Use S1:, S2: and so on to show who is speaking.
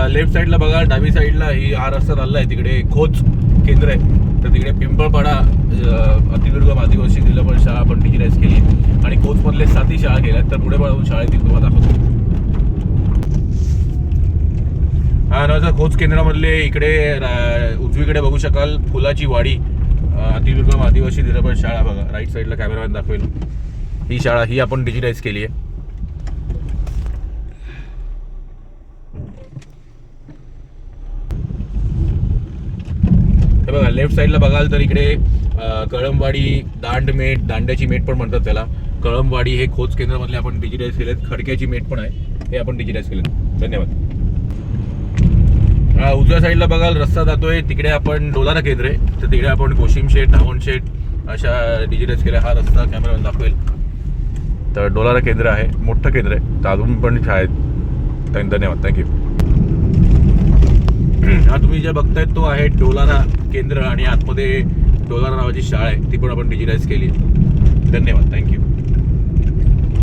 S1: Left साईडला बघा, डावी साईडला हा रस्ता चालला आहे, तिकडे खोच केंद्र आहे. तर तिकडे पिंपळपाडा अतिदुर्गम आदिवासी जिल्हा परिषद शाळा आपण डिजिटाईज केली आणि खोचमधले 7 शाळा केल्या. तर पुढे पळून शाळेतील तुम्हाला दाखवतो. हा नव्हता खोच केंद्रामधले इकडे उजवीकडे बघू शकाल फुलाची वाडी अतिदुर्गम आदिवासी जिल्हा परिषद शाळा बघा. राईट साईडला कॅमेरामॅन दाखवेल. ही शाळा ही आपण डिजिटाईज केली आहे. हे बघा लेफ्ट साईडला बघाल तर इकडे कळमवाडी, दांडमेट, दांड्याची मेट पण म्हणतात त्याला. कळमवाडी हे खोच केंद्रामधले आपण डिजिटाईज केलेत. खडक्याची मेट पण आहे, हे आपण डिजिटाईज केलेत. धन्यवाद. उजव्या साईडला बघाल रस्ता जातोय, तिकडे आपण डोलारा केंद्र आहे. तर तिकडे आपण कोशिम शेठ, धावण शेठ अशा डिजिटाईज केल्या. हा रस्ता कॅमेरामॅन दाखवेल. तर डोलारा केंद्र आहे, मोठं केंद्र आहे. तर अजून पण आहेत. धन्यवाद, थँक्यू. हा तुम्ही जे बघतायत तो आहे डोलारा केंद्र आणि आतमध्ये डोलारा नावाची शाळा आहे, ती पण आपण डिजिटाईज केली. धन्यवाद, थँक्यू.